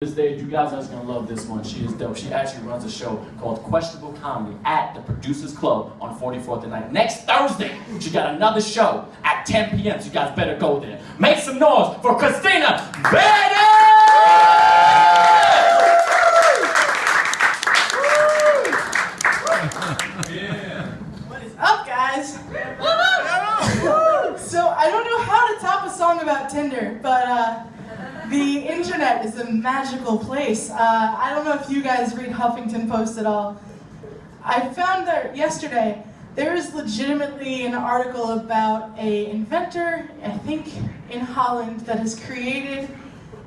This stage, you guys are gonna love this one. She is dope. She actually runs a show called Questionable Comedy at the Producers Club on 44th and 9th. Next Thursday, she got another show at 10 p.m. So you guys better go there. Make some noise for Christina Verde! What is up, guys? So I don't know how to top a song about Tinder, but the internet is a magical place. I don't know if you guys read Huffington Post at all. I found that yesterday there is legitimately an article about an inventor, I think in Holland, that has created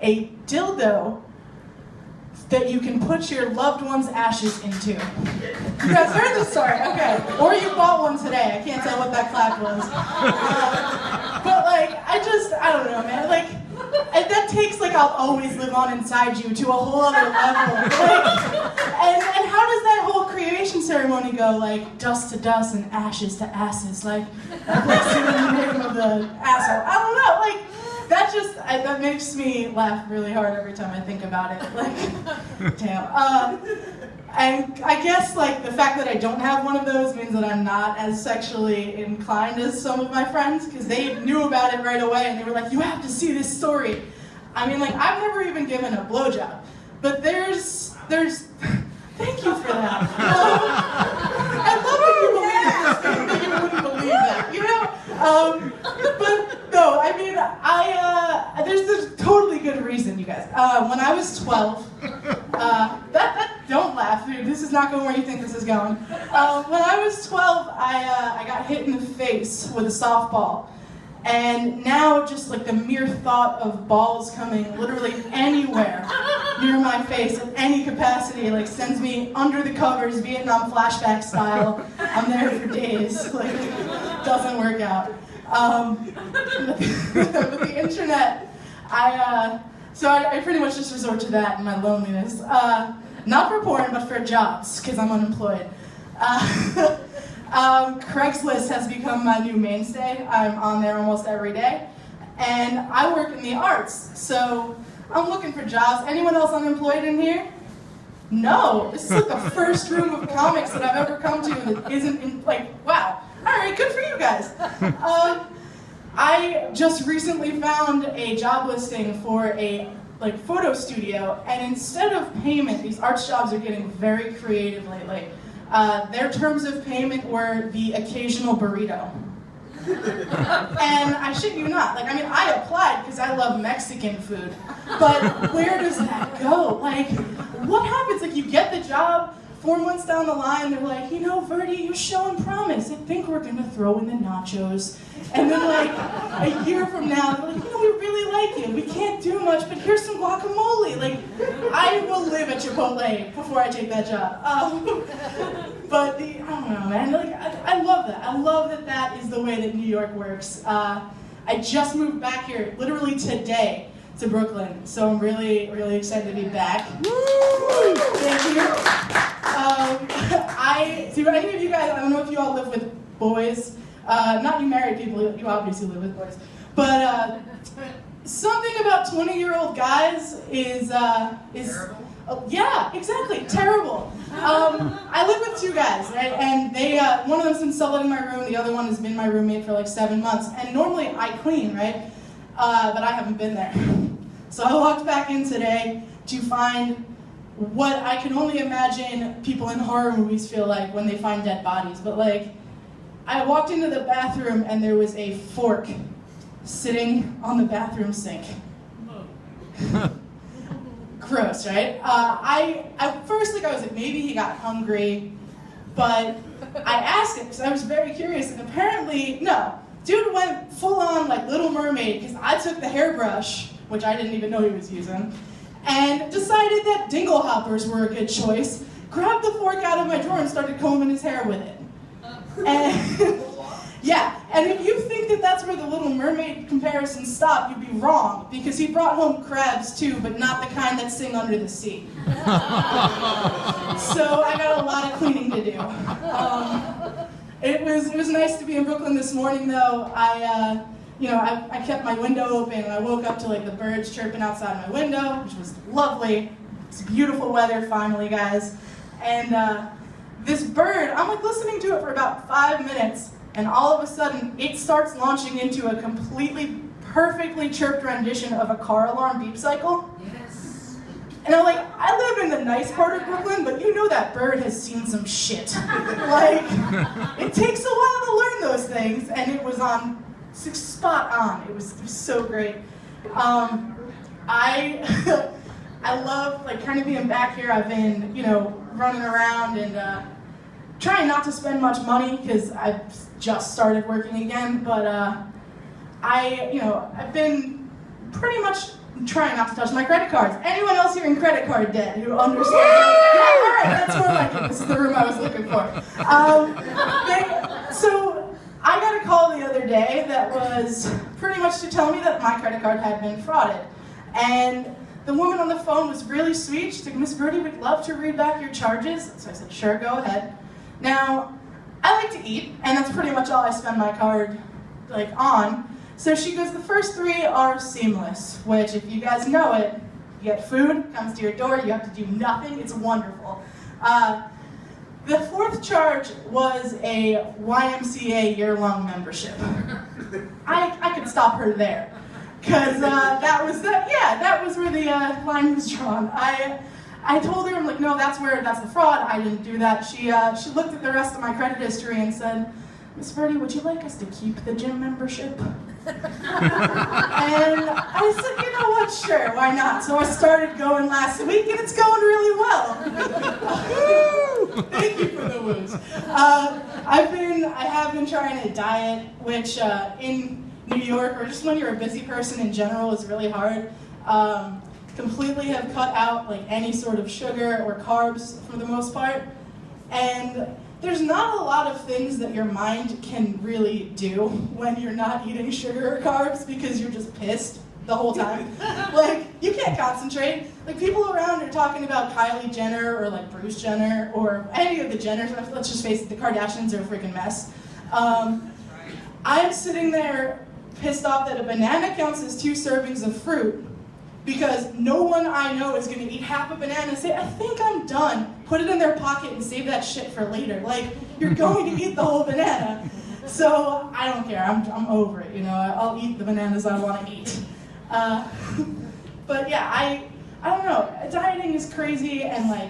a dildo that you can put your loved one's ashes into. You guys heard this story? Okay. Or you bought one today. I can't tell what that clap was. But like, I don't know, man. Like, and that takes like I'll always live on inside you to a whole other level. Like, and how does that whole creation ceremony go? Like dust to dust and ashes to asses. Like blessed in the name of the asshole. I don't know. Like that makes me laugh really hard every time I think about it. Like, damn. And I guess like the fact that I don't have one of those means that I'm not as sexually inclined as some of my friends, because they knew about it right away and they were like, you have to see this story. I mean, like, I've never even given a blowjob, but there's thank you for that. I love that you wouldn't believe that, you know? But no, I mean, there's this totally good reason, you guys. When I was 12, don't laugh, dude. This is not going where you think this is going. When I was 12, I got hit in the face with a softball. And now just like the mere thought of balls coming literally anywhere near my face in any capacity like sends me under the covers, Vietnam flashback style. I'm there for days. Like, doesn't work out. With the internet, I pretty much just resort to that in my loneliness. Not for porn, but for jobs, because I'm unemployed. Craigslist has become my new mainstay. I'm on there almost every day. And I work in the arts, so I'm looking for jobs. Anyone else unemployed in here? No. This is like the first room of comics that I've ever come to that isn't in, like, wow. All right, good for you guys. I just recently found a job listing for a photo studio, and instead of payment, these arts jobs are getting very creative lately. Their terms of payment were the occasional burrito. And I shit you not, like, I mean, I applied because I love Mexican food, but where does that go? Like, what happens? Like, you get the job, 4 months down the line, they're like, you know, Verde, you're showing promise. I think we're gonna throw in the nachos. And then like, a year from now, they're like, you know, we really like you. We can't do much, but here's some guacamole. Like, I will live at Chipotle before I take that job. But I don't know, man, like, I love that. I love that that is the way that New York works. I just moved back here, literally today, to Brooklyn. So I'm really, really excited to be back. Woo! Thank you. Do any of you guys, I don't know if you all live with boys, not you married people, you obviously live with boys, but something about 20-year-old guys is yeah, exactly, terrible. I live with two guys, right, and they, one of them's been solid in my room, the other one has been my roommate for like 7 months, and normally I clean, right, but I haven't been there. So I walked back in today to find what I can only imagine people in horror movies feel like when they find dead bodies. But like, I walked into the bathroom and there was a fork sitting on the bathroom sink. Gross, right? At first, like, I was like, maybe he got hungry, but I asked him because I was very curious, and apparently, no. Dude went full on like Little Mermaid because I took the hairbrush, which I didn't even know he was using, and decided that dingle hoppers were a good choice, grabbed the fork out of my drawer and started combing his hair with it. And yeah, and if you think that that's where the Little Mermaid comparisons stop, you'd be wrong, because he brought home crabs too, but not the kind that sing under the sea. So I got a lot of cleaning to do. It was nice to be in Brooklyn this morning, though. I kept my window open, and I woke up to like the birds chirping outside my window, which was lovely. It's beautiful weather finally, guys. And this bird, I'm like listening to it for about 5 minutes, and all of a sudden it starts launching into a completely perfectly chirped rendition of a car alarm beep cycle. Yes. And I'm like, I live in the nice part of Brooklyn, but you know that bird has seen some shit. Like, it takes a while to learn those things, and it was on spot on. It was so great. I love like kind of being back here. I've been, running around and trying not to spend much money because I've just started working again. But I've been pretty much trying not to touch my credit cards. Anyone else here in credit card debt who understands? Yeah, all right, that's more like it. This is the room I was looking for. So I got a call the other day that was pretty much to tell me that my credit card had been frauded. And the woman on the phone was really sweet. She's like, Miss Verde, we'd love to read back your charges. So I said, sure, go ahead. Now, I like to eat, and that's pretty much all I spend my card on. So she goes, the first 3 are seamless, which if you guys know it, you get food, comes to your door, you have to do nothing, it's wonderful. The 4th charge was a YMCA year-long membership. I could stop her there, because that was where the line was drawn. I told her, I'm like, no, that's the fraud, I didn't do that. She looked at the rest of my credit history and said, Miss Verde, would you like us to keep the gym membership? And I said, you know what, sure, why not? So I started going last week, and it's going really well. Thank you for the woos. I have been trying to diet, which in New York, or just when you're a busy person in general, is really hard. Completely have cut out any sort of sugar or carbs for the most part. And there's not a lot of things that your mind can really do when you're not eating sugar or carbs because you're just pissed the whole time. You can't concentrate. People around are talking about Kylie Jenner or Bruce Jenner or any of the Jenners. Let's just face it, the Kardashians are a freaking mess. I'm sitting there pissed off that a banana counts as 2 servings of fruit because no one I know is going to eat half a banana and say, I think I'm done. Put it in their pocket and save that shit for later. You're going to eat the whole banana. So I don't care. I'm over it. I'll eat the bananas I want to eat. But yeah, I don't know. Dieting is crazy, and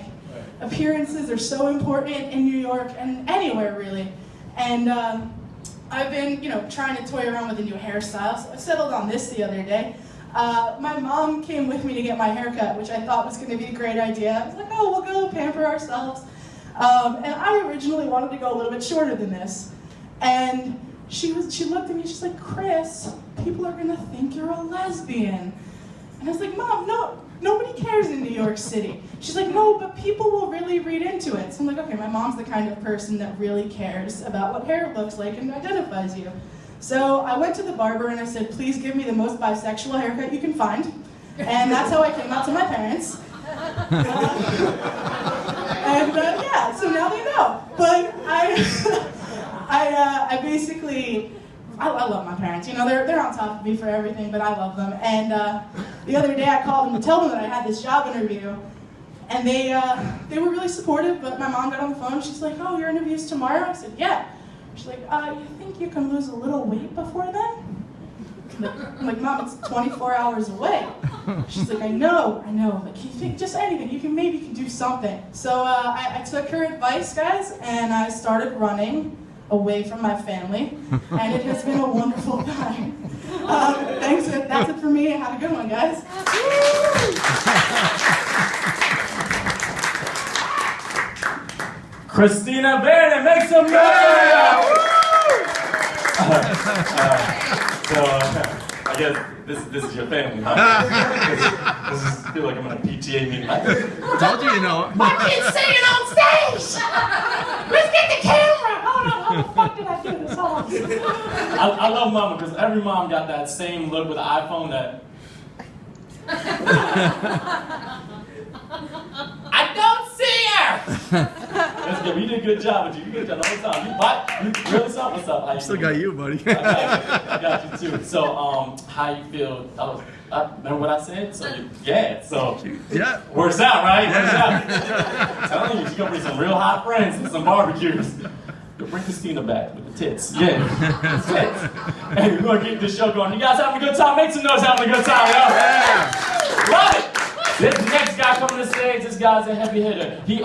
appearances are so important in New York and anywhere really. And I've been trying to toy around with a new hairstyle. So I settled on this the other day. My mom came with me to get my haircut, which I thought was going to be a great idea. I was like, oh, we'll go pamper ourselves. And I originally wanted to go a little bit shorter than this. And she looked at me, she's like, Chris, people are going to think you're a lesbian. And I was like, Mom, no, nobody cares in New York City. She's like, no, but people will really read into it. So I'm like, okay, my mom's the kind of person that really cares about what hair looks like and identifies you. So I went to the barber and I said, please give me the most bisexual haircut you can find. And that's how I came out to my parents. Yeah, so now they know. But I basically, I love my parents. They're on top of me for everything, but I love them. And the other day I called them to tell them that I had this job interview. And they were really supportive, but my mom got on the phone. She's like, oh, your interview's tomorrow? I said, yeah. She's like, you think you can lose a little weight before then? I'm like, Mom, it's 24 hours away. She's like, I know. You think just anything, you can do something. So I took her advice, guys, and I started running away from my family, and it has been a wonderful time. Thanks, that's it for me. Have a good one, guys. Christina Verde, make some noise! I guess this is your family, huh? I feel like I'm in a PTA meeting. Told you, My kid's singing on stage! Let's get the camera! Hold on, how the fuck did I do this? Hold on. I love Mama, because every mom got that same look with the iPhone that... I don't see her! That's good. did a good job with you. You did a good job the whole time. You really saw what's up. How you Still doing? got you, buddy. I got you too. So, how you feel? Remember what I said? So, so Yeah. works out, right? Works out. I'm telling you, she's gonna bring some real hot friends and some barbecues. Bring Christina back with the tits. Yeah, tits. Hey, we're gonna get this show going. You guys having a good time? Make some noise having a good time, yo. Yeah. Love it. This next guy coming to stage, this guy's a heavy hitter. He